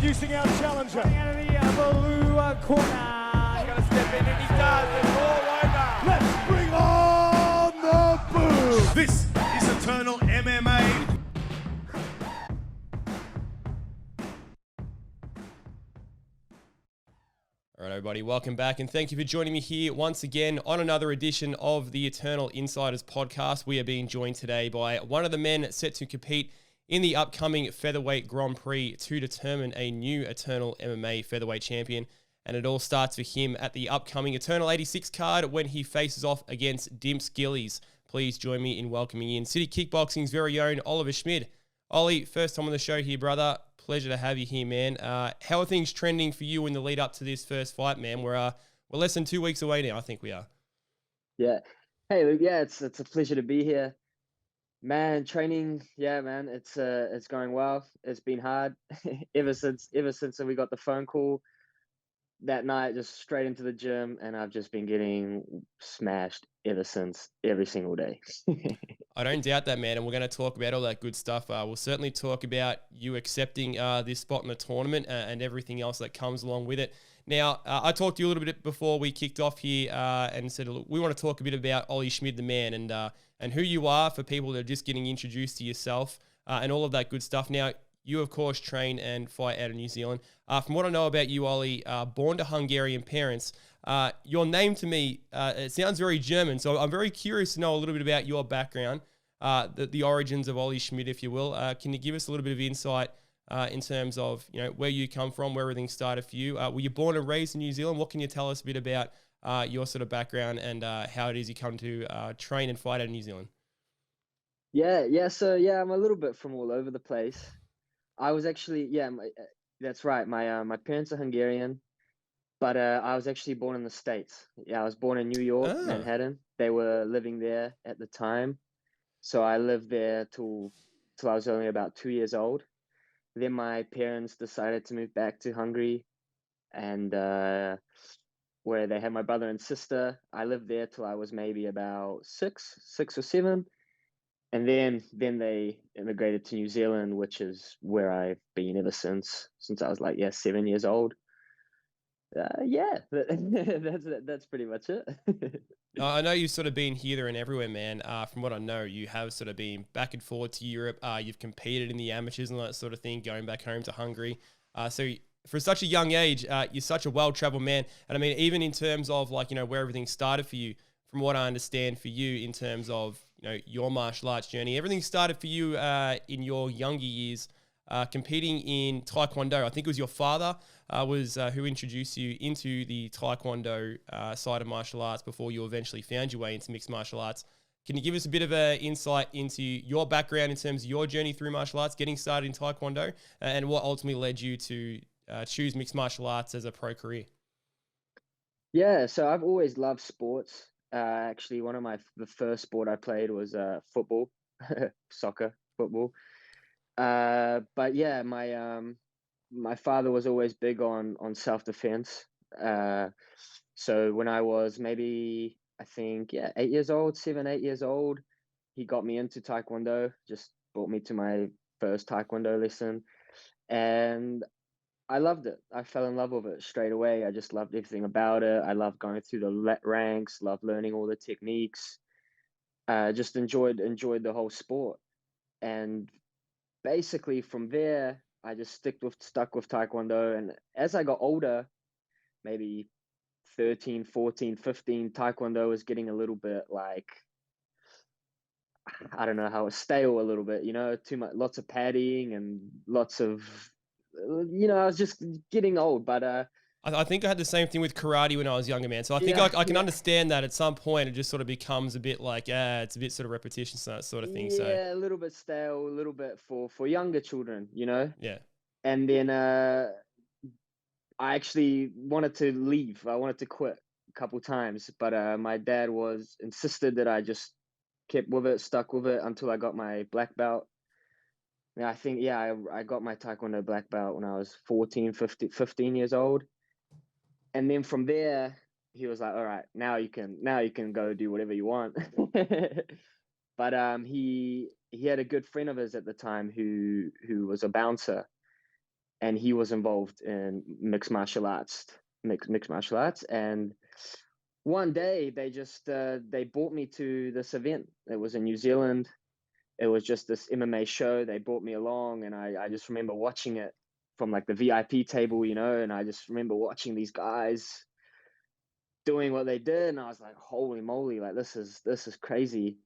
Introducing our challenger. Coming out of the blue corner. He's going to step in, and he does. It's all over. Let's bring on the boom. This is Eternal MMA. All right, everybody, welcome back, and thank you for joining me here once again on another edition of the Eternal Insiders Podcast. We are being joined today by one of the men set to compete in the upcoming Featherweight Grand Prix to determine a new Eternal MMA Featherweight champion, and it all starts for him at the upcoming Eternal 86 card when he faces off against Dimps Gillies. Please join me in welcoming in City Kickboxing's very own Oliver Schmid. Ollie, first time on the show here, brother. Pleasure to have you here, man. How are things trending for you in the lead up to this first fight, man? We're less than 2 weeks away now. I think we are. Yeah. Hey, Luke. Yeah, it's a pleasure to be here, man. Training, yeah, man. It's going well. It's been hard ever since we got the phone call that night. Just straight into the gym, and I've just been getting smashed ever since, every single day. I don't doubt that, man, and we're going to talk about all that good stuff. We'll certainly talk about you accepting this spot in the tournament and everything else that comes along with it. Now, I talked to you a little bit before we kicked off here and said, look, we want to talk a bit about Ollie Schmid, the man, and who you are for people that are just getting introduced to yourself and all of that good stuff. Now, you, of course, train and fight out of New Zealand. From what I know about you, Ollie, born to Hungarian parents, your name to me, it sounds very German, so I'm very curious to know a little bit about your background, the origins of Ollie Schmid, if you will. Can you give us a little bit of insight in terms of where you come from, where everything started for you? Were you born and raised in New Zealand? What can you tell us a bit about your sort of background and how it is you come to train and fight out of New Zealand? So I'm a little bit from all over the place. I was actually, that's right. My parents are Hungarian, but I was actually born in the States. Yeah, I was born in New York, Manhattan. They were living there at the time. So I lived there till I was only about 2 years old. Then my parents decided to move back to Hungary, and where they had my brother and sister. I lived there till I was maybe about six or seven. And then they immigrated to New Zealand, which is where I've been ever since I was like 7 years old. That's pretty much it. I know you've sort of been here, there, and everywhere, man. From what I know, you have sort of been back and forth to Europe. You've competed in the amateurs and that sort of thing, going back home to Hungary. So for such a young age, you're such a well-traveled man. And I mean, even in terms of where everything started for you, from what I understand for you in terms of your martial arts journey, everything started for you in your younger years, competing in Taekwondo. I think it was your father who introduced you into the Taekwondo side of martial arts before you eventually found your way into mixed martial arts. Can you give us a bit of an insight into your background in terms of your journey through martial arts, getting started in Taekwondo, and what ultimately led you to choose mixed martial arts as a pro career? Yeah, so I've always loved sports. Actually, the first sport I played was football, soccer, football. But yeah, my father was always big on self-defense. So when I was maybe, I think, 8 years old, 7, 8 years old, he got me into Taekwondo, just brought me to my first Taekwondo lesson. And I loved it. I fell in love with it straight away. I just loved everything about it. I loved going through the ranks, loved learning all the techniques. Just enjoyed the whole sport. And basically from there, I just stuck with Taekwondo. And as I got older, maybe 13, 14, 15, Taekwondo was getting a little bit I don't know how it's stale a little bit, too much, lots of padding and lots of, I was just getting old, but I think I had the same thing with karate when I was younger, man. So I think I can understand that at some point it just sort of becomes a bit it's a bit sort of repetitious, that sort of thing. Yeah, a little bit stale, a little bit for younger children, Yeah. And then I actually wanted to leave. I wanted to quit a couple times, but my dad insisted that I just kept with it, stuck with it until I got my black belt. I think, I got my Taekwondo black belt when I was 14, 15 years old. And then from there, he was like, all right, now you can go do whatever you want. But he had a good friend of his at the time who was a bouncer. and he was involved in mixed martial arts, and one day they just they brought me to this event. It was in New Zealand. It was just this MMA show. They brought me along, and I just remember watching it from like the VIP table, and I just remember watching these guys doing what they did, and I was like, holy moly, like this is crazy.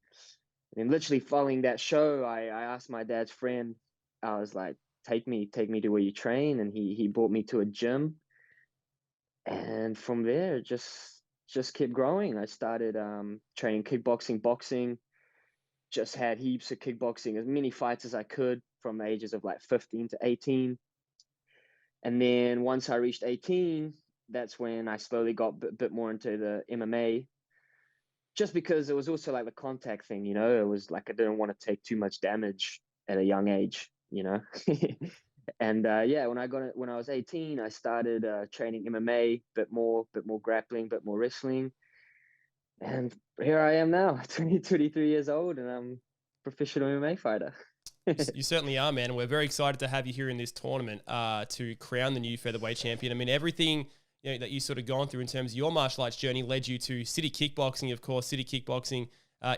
And literally following that show, I asked my dad's friend, I was like, take me to where you train, and he brought me to a gym, and from there just kept growing. I started training kickboxing, boxing, just had heaps of kickboxing, as many fights as I could from the ages of like 15 to 18. And then once I reached 18, that's when I slowly got a bit more into the MMA, just because it was also like the contact thing, it was like I didn't want to take too much damage at a young age. And yeah, when I was 18, I started training MMA, bit more grappling, bit more wrestling. And here I am now, 23 years old, and I'm a professional MMA fighter. You certainly are, man. And we're very excited to have you here in this tournament to crown the new featherweight champion. I mean, everything that you sort of gone through in terms of your martial arts journey led you to City Kickboxing, of course, City Kickboxing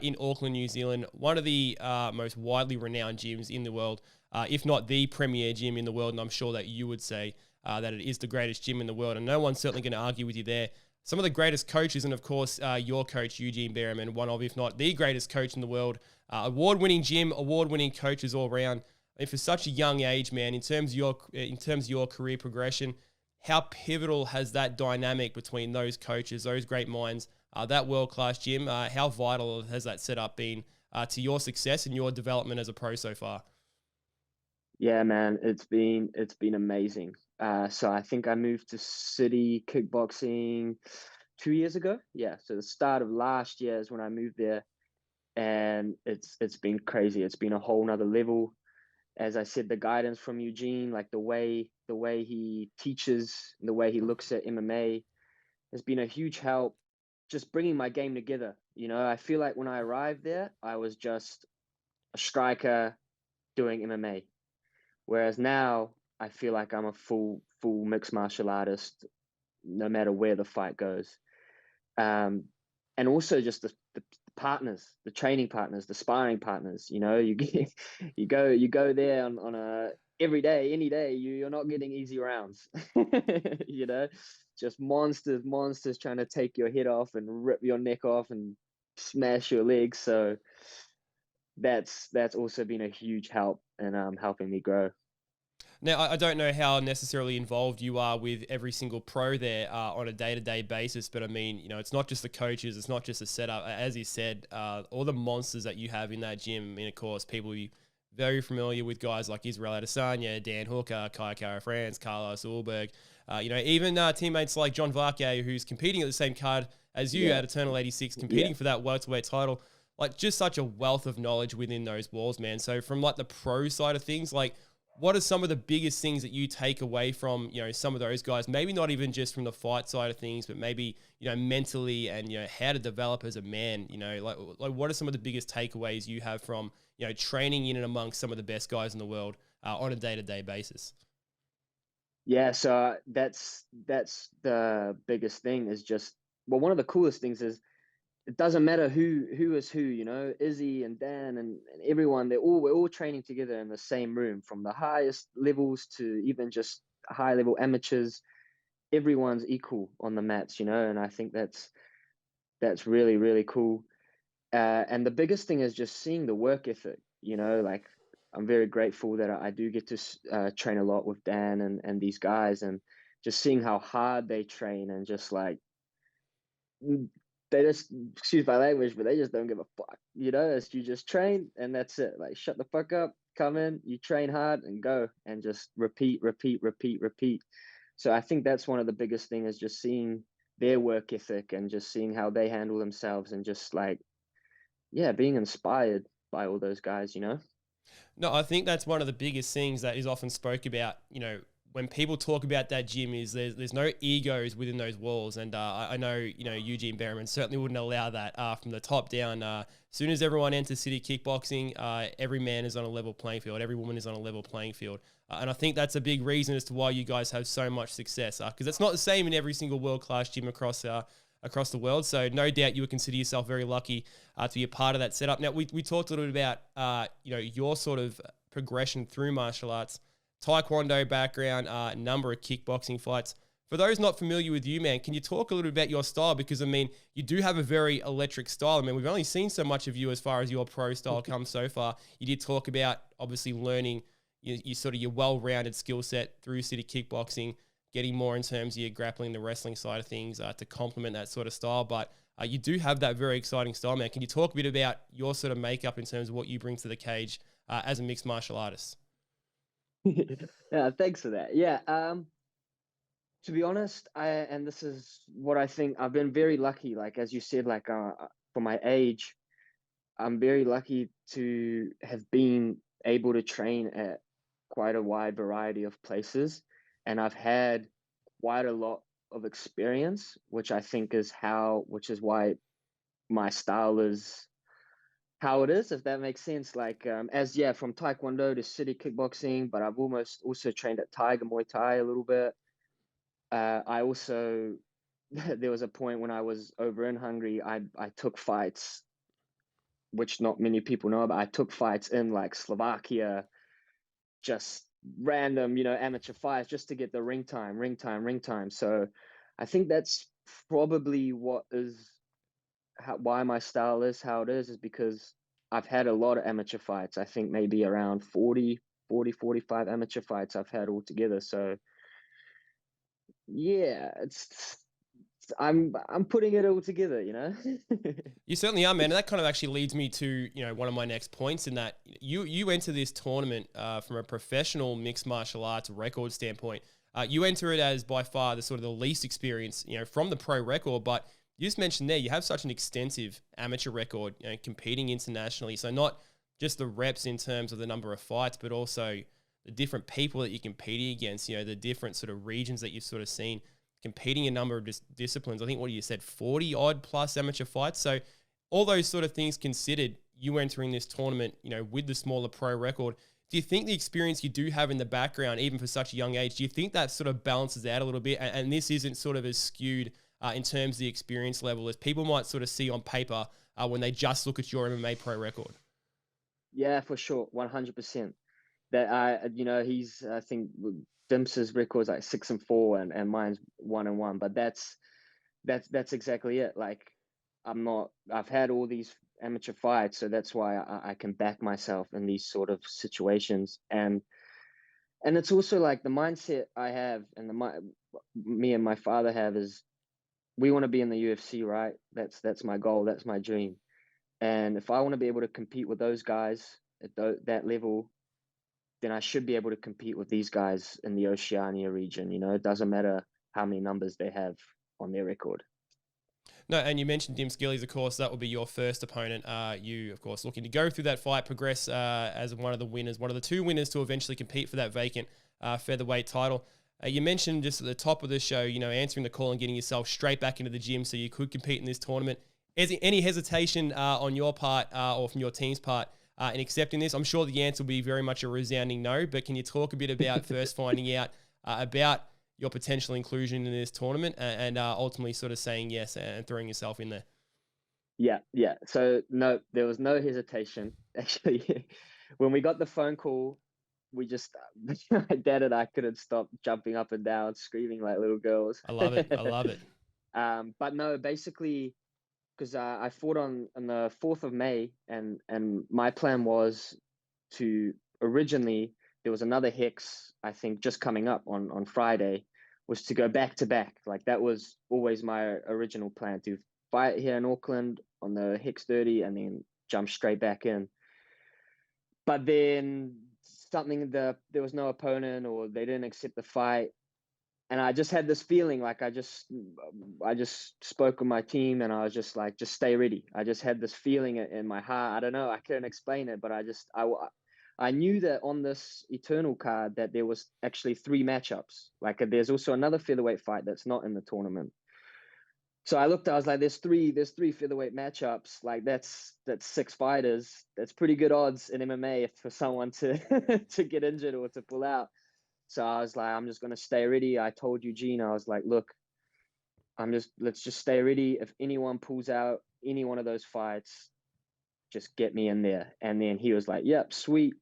in Auckland, New Zealand, one of the most widely renowned gyms in the world, if not the premier gym in the world. And I'm sure that you would say that it is the greatest gym in the world. And no one's certainly going to argue with you there. Some of the greatest coaches, and of course, your coach, Eugene Berriman, one of, if not the greatest coach in the world, award-winning gym, award-winning coaches all around. I mean, for such a young age, man, in terms of your career progression, how pivotal has that dynamic between those coaches, those great minds, that world-class gym, how vital has that setup been to your success and your development as a pro so far? Yeah, man, it's been amazing. So I think I moved to City Kickboxing 2 years ago. Yeah, so the start of last year is when I moved there, and it's been crazy. It's been a whole nother level. As I said, the guidance from Eugene, like the way he teaches, the way he looks at MMA, has been a huge help. Just bringing my game together. I feel like when I arrived there, I was just a striker doing MMA. Whereas now I feel like I'm a full mixed martial artist, no matter where the fight goes. And also just the partners, the training partners, the sparring partners. You you go there on a every day, any day. You're not getting easy rounds. Just monsters trying to take your head off and rip your neck off and smash your legs. So that's also been a huge help and helping me grow. Now, I don't know how necessarily involved you are with every single pro there on a day-to-day basis, but I mean, it's not just the coaches, it's not just the setup. As you said, all the monsters that you have in that gym. I mean, of course, people will be very familiar with guys like Israel Adesanya, Dan Hooker, Kai Kara-France, Carlos Ulberg, even teammates like John Varkey, who's competing at the same card as you at Eternal 86, competing for that welterweight title. Like, just such a wealth of knowledge within those walls, man. So from like the pro side of things, like, what are some of the biggest things that you take away from, some of those guys? Maybe not even just from the fight side of things, but maybe, mentally and, how to develop as a man, like what are some of the biggest takeaways you have from, training in and amongst some of the best guys in the world on a day-to-day basis? Yeah, so that's the biggest thing is just, well, one of the coolest things is it doesn't matter who is who, Izzy and Dan and everyone, we're all training together in the same room, from the highest levels to even just high level amateurs. Everyone's equal on the mats, and I think that's really, really cool. And the biggest thing is just seeing the work ethic, like I'm very grateful that I do get to train a lot with Dan and these guys, and just seeing how hard they train, and just like, they just, excuse my language, but they just don't give a fuck. It's, you just train and that's it. Like, shut the fuck up, come in, you train hard and go, and just repeat. So I think that's one of the biggest things, is just seeing their work ethic and just seeing how they handle themselves, and just like, yeah, being inspired by all those guys. No, I think that's one of the biggest things that is often spoke about, when people talk about that gym is there's no egos within those walls. And I know, Eugene Berriman certainly wouldn't allow that from the top down. As soon as everyone enters city kickboxing, every man is on a level playing field. Every woman is on a level playing field. And I think that's a big reason as to why you guys have so much success, because it's not the same in every single world-class gym across the world. So no doubt you would consider yourself very lucky to be a part of that setup. Now, we talked a little bit about, your sort of progression through martial arts, Taekwondo background, a number of kickboxing fights. For those not familiar with you, man, can you talk a little bit about your style? Because, I mean, you do have a very electric style. I mean, we've only seen so much of you as far as your pro style comes so far. You did talk about, obviously, learning your well-rounded skill set through city kickboxing, getting more in terms of your grappling, the wrestling side of things to complement that sort of style. But you do have that very exciting style, man. Can you talk a bit about your sort of makeup in terms of what you bring to the cage as a mixed martial artist? Yeah, thanks for that. Yeah, to be honest, and this is what I think, I've been very lucky. Like, as you said, like for my age, I'm very lucky to have been able to train at quite a wide variety of places, and I've had quite a lot of experience, which I think is why my style is how it is, if that makes sense. Like, from Taekwondo to city kickboxing, but I've also trained at Tiger Muay Thai a little bit. I also, there was a point when I was over in Hungary, I took fights, which not many people know about. I took fights in like Slovakia, just random, amateur fights, just to get the ring time. So I think that's probably why my style is how it is because I've had a lot of amateur fights. I think maybe around 45 amateur fights I've had altogether. So yeah, I'm putting it all together, You certainly are, man. And that kind of actually leads me to, one of my next points in that you enter this tournament from a professional mixed martial arts record standpoint. You enter it as by far the sort of the least experience, from the pro record, but you just mentioned there, you have such an extensive amateur record, competing internationally. So not just the reps in terms of the number of fights, but also the different people that you're competing against, the different sort of regions that you've sort of seen, competing in a number of disciplines. I think what you said, 40 odd plus amateur fights. So all those sort of things considered, you entering this tournament, with the smaller pro record, do you think the experience you do have in the background, even for such a young age, do you think that sort of balances out a little bit? And this isn't sort of as skewed in terms of the experience level as people might sort of see on paper when they just look at your MMA pro record? Yeah, for sure. 100%. That I think Dimps's record is like 6-4 and mine's 1-1, but that's exactly it. Like, I've had all these amateur fights, so that's why I can back myself in these sort of situations. And it's also like the mindset I have and me and my father have is we want to be in the UFC, right? That's my goal. That's my dream. And if I want to be able to compete with those guys at that level, then I should be able to compete with these guys in the Oceania region. It doesn't matter how many numbers they have on their record. No, and you mentioned Dimps Gillies, of course, that will be your first opponent. You, of course, looking to go through that fight, progress as one of the winners, one of the two winners to eventually compete for that vacant featherweight title. You mentioned just at the top of the show, answering the call and getting yourself straight back into the gym so you could compete in this tournament. Is there any hesitation on your part or from your team's part in accepting this? I'm sure the answer will be very much a resounding no, but can you talk a bit about first finding out about your potential inclusion in this tournament and ultimately sort of saying yes and throwing yourself in there? Yeah. So no, there was no hesitation. Actually, when we got the phone call, we just, my dad and I couldn't stop jumping up and down, screaming like little girls. I love it. But no, basically, because I fought on the 4th of May, and my plan was to originally, there was another Hex, I think, just coming up on Friday, was to go back to back. Like, that was always my original plan, to fight here in Auckland on the Hex 30 and then jump straight back in. But then there was no opponent, or they didn't accept the fight. And I just had this feeling, like I just spoke with my team and I was just like, just stay ready. I just had this feeling in my heart. I don't know, I couldn't explain it, but I knew that on this Eternal card that there was actually 3 matchups. Like there's also another featherweight fight that's not in the tournament. So I looked, I was like, there's three featherweight matchups. Like that's 6 fighters. That's pretty good odds in MMA for someone to to get injured or to pull out. So I was like, I'm just gonna stay ready. I told Eugene, I was like, look, let's just stay ready. If anyone pulls out any one of those fights, just get me in there. And then he was like, yep, sweet.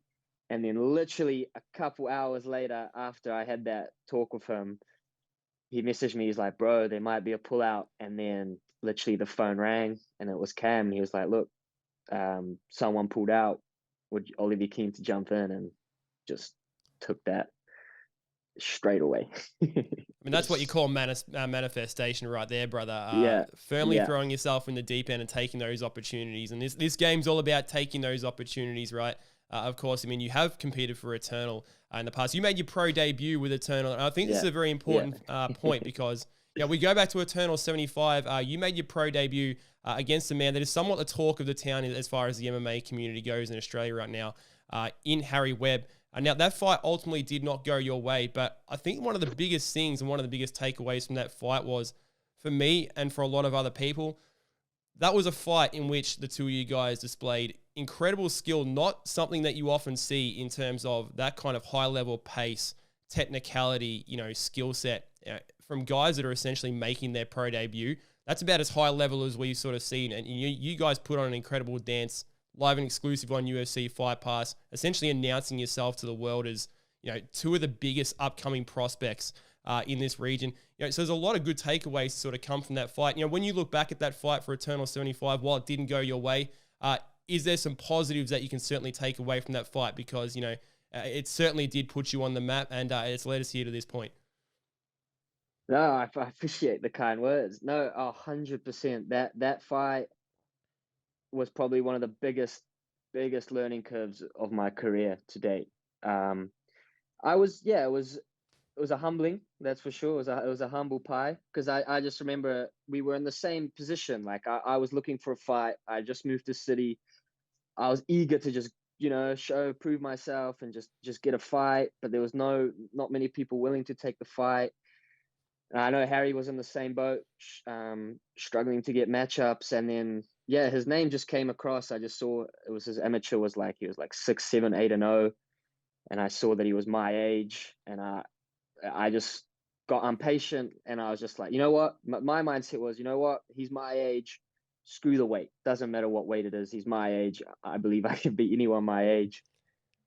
And then literally a couple hours later, after I had that talk with him, he messaged me. He's like, bro, there might be a pullout. And then literally the phone rang and it was Cam. He was like, look, someone pulled out. Would Oliver be keen to jump in? And just took that straight away. I mean, that's what you call manifestation right there, brother. Yeah. Firmly throwing yourself in the deep end and taking those opportunities. And this game's all about taking those opportunities, right? Of course, I mean, you have competed for Eternal in the past. You made your pro debut with Eternal. And I think this is a very important point because we go back to Eternal 75. You made your pro debut against a man that is somewhat the talk of the town as far as the MMA community goes in Australia right now, in Harry Webb. Now, that fight ultimately did not go your way, but I think one of the biggest things and one of the biggest takeaways from that fight was, for me and for a lot of other people, that was a fight in which the two of you guys displayed incredible skill, not something that you often see in terms of that kind of high-level pace, technicality, skill set from guys that are essentially making their pro debut. That's about as high level as we've sort of seen, and you guys put on an incredible dance, live and exclusive on UFC Fight Pass, essentially announcing yourself to the world as, two of the biggest upcoming prospects in this region. So there's a lot of good takeaways to sort of come from that fight. When you look back at that fight for Eternal 75, while it didn't go your way, is there some positives that you can certainly take away from that fight? Because, it certainly did put you on the map and it's led us here to this point. No, I appreciate the kind words. No, 100%. That fight was probably one of the biggest learning curves of my career to date. It was a humbling, that's for sure. It was a humble pie because I just remember we were in the same position. Like I was looking for a fight. I just moved to city. I was eager to just prove myself and just get a fight, but there was not many people willing to take the fight. And I know Harry was in the same boat, struggling to get matchups, and then his name just came across. I just saw it was his amateur he was like 6, 7, 8-0, and I saw that he was my age, and I just got impatient, and I was just like, you know what? My mindset was, you know what? He's my age. Screw the weight. Doesn't matter what weight it is. He's my age. I believe I can beat anyone my age.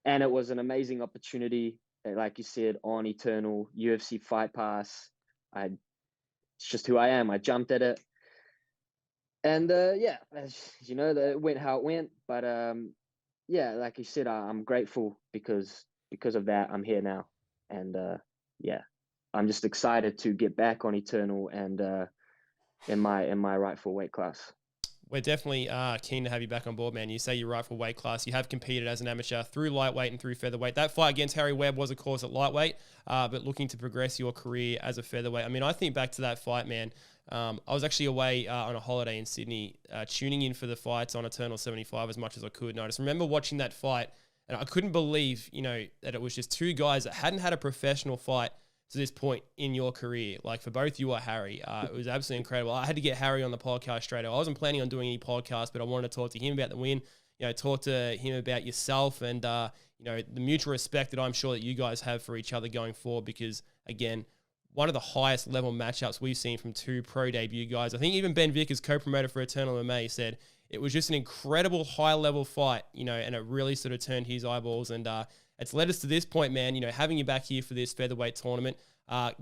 And it was an amazing opportunity, like you said, on Eternal UFC Fight Pass. It's just who I am. I jumped at it. And as you know, it went how it went. But like you said, I'm grateful because of that. I'm here now. And I'm just excited to get back on Eternal and in my rightful weight class. We're definitely keen to have you back on board, man. You say your rightful weight class. You have competed as an amateur through lightweight and through featherweight. That fight against Harry Webb was, of course, at lightweight, but looking to progress your career as a featherweight. I mean, I think back to that fight, man. I was actually away on a holiday in Sydney, tuning in for the fights on Eternal 75 as much as I could. And I just remember watching that fight, and I couldn't believe, that it was just two guys that hadn't had a professional fight to this point in your career, like for both you or Harry. It was absolutely incredible. I had to get Harry on the podcast straight away. I wasn't planning on doing any podcast, but I wanted to talk to him about the win, talk to him about yourself and, the mutual respect that I'm sure that you guys have for each other going forward, because again, one of the highest level matchups we've seen from two pro debut guys. I think even Ben Vickers, co-promoter for Eternal MMA, said it was just an incredible high level fight, and it really sort of turned his eyeballs, and it's led us to this point, man, having you back here for this featherweight tournament,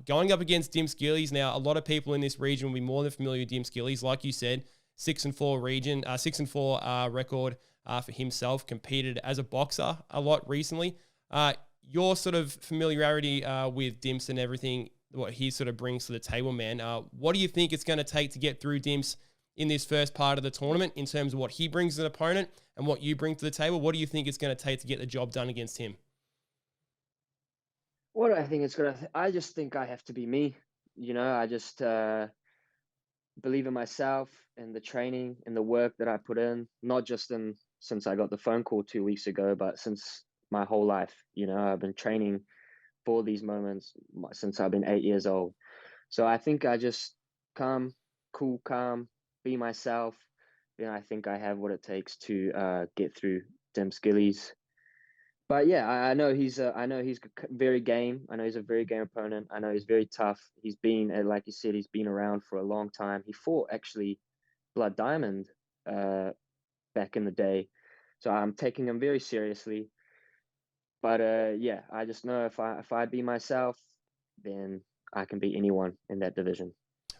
going up against Dimps Gillies. Now, a lot of people in this region will be more than familiar with Dimps Gillies. Like you said, 6-4 region, 6-4 record for himself, competed as a boxer a lot recently. Your sort of familiarity with Dimps and everything, what he sort of brings to the table, man. What do you think it's going to take to get through Dimps in this first part of the tournament in terms of what he brings as an opponent and what you bring to the table? What do you think it's going to take to get the job done against him? What do I think it's going to... I just think I have to be me. I just believe in myself and the training and the work that I put in, not just since I got the phone call 2 weeks ago, but since my whole life. You know, I've been training for these moments since I've been 8 years old. So I think I just calm, be myself. Then I think I have what it takes to get through Dimps Gillies. But yeah, I know he's very game. I know he's a very game opponent. I know he's very tough. He's been, like you said, he's been around for a long time. He fought actually Blood Diamond back in the day, so I'm taking him very seriously. But yeah, I just know if I be myself, then I can beat anyone in that division.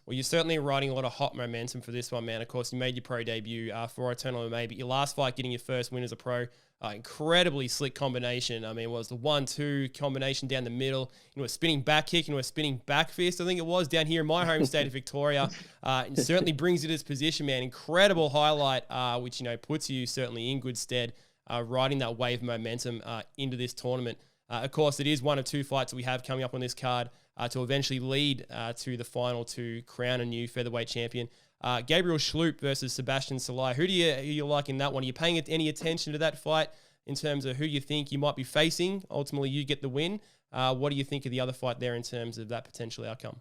Well, you're certainly riding a lot of hot momentum for this one, man. Of course, you made your pro debut for Eternal MMA, but your last fight, getting your first win as a pro, incredibly slick combination. I mean, it was the 1-2 combination down the middle into a spinning back kick, into a spinning back fist, I think it was, down here in my home state of Victoria. It certainly brings you to this position, man. Incredible highlight, which, you know, puts you certainly in good stead, riding that wave of momentum into this tournament. Of course, it is one of 2 fights that we have coming up on this card to eventually lead to the final to crown a new featherweight champion. Gabriel Schlup versus Sebastian Salai. Who do you like in that one? Are you paying any attention to that fight in terms of who you think you might be facing? Ultimately, you get the win. What do you think of the other fight there in terms of that potential outcome?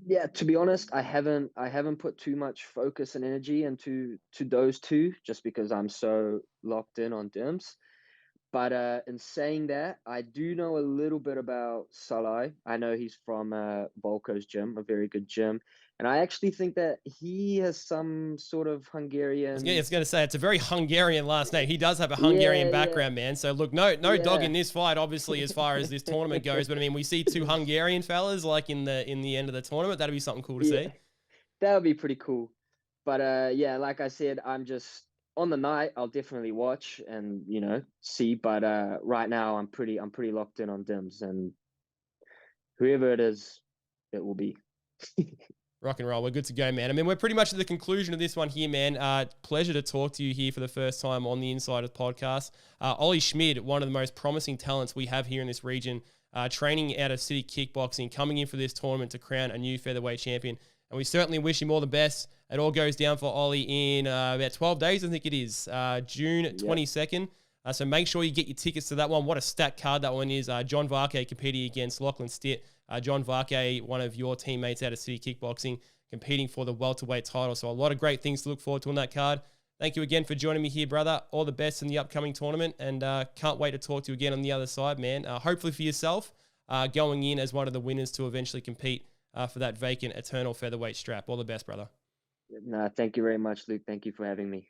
Yeah, to be honest, I haven't put too much focus and energy into those two, just because I'm so locked in on Dimps. But in saying that, I do know a little bit about Salai. I know he's from Volko's gym, a very good gym. And I actually think that he has some sort of Hungarian... I was going to say, it's a very Hungarian last name. He does have a Hungarian background, man. So look, no dog in this fight, obviously, as far as this tournament goes. But I mean, we see 2 Hungarian fellas like in the end of the tournament. That'd be something cool to see. That would be pretty cool. But yeah, like I said, I'm just... On the night, I'll definitely watch and, you know, see. But right now, I'm pretty locked in on Dimps, and whoever it is, it will be. Rock and roll. We're good to go, man. I mean, we're pretty much at the conclusion of this one here, man. Pleasure to talk to you here for the first time on the Insiders Podcast. Oliver Schmid, one of the most promising talents we have here in this region, training out of City Kickboxing, coming in for this tournament to crown a new featherweight champion. And we certainly wish him all the best. It all goes down for Ollie in about 12 days, I think it is, June 22nd. So make sure you get your tickets to that one. What a stacked card that one is. John Varkey competing against Lachlan Stitt. John Varkey, one of your teammates out of City Kickboxing, competing for the welterweight title. So a lot of great things to look forward to on that card. Thank you again for joining me here, brother. All the best in the upcoming tournament, and can't wait to talk to you again on the other side, man. Hopefully for yourself, going in as one of the winners to eventually compete for that vacant Eternal Featherweight strap. All the best, brother. No, thank you very much, Luke. Thank you for having me.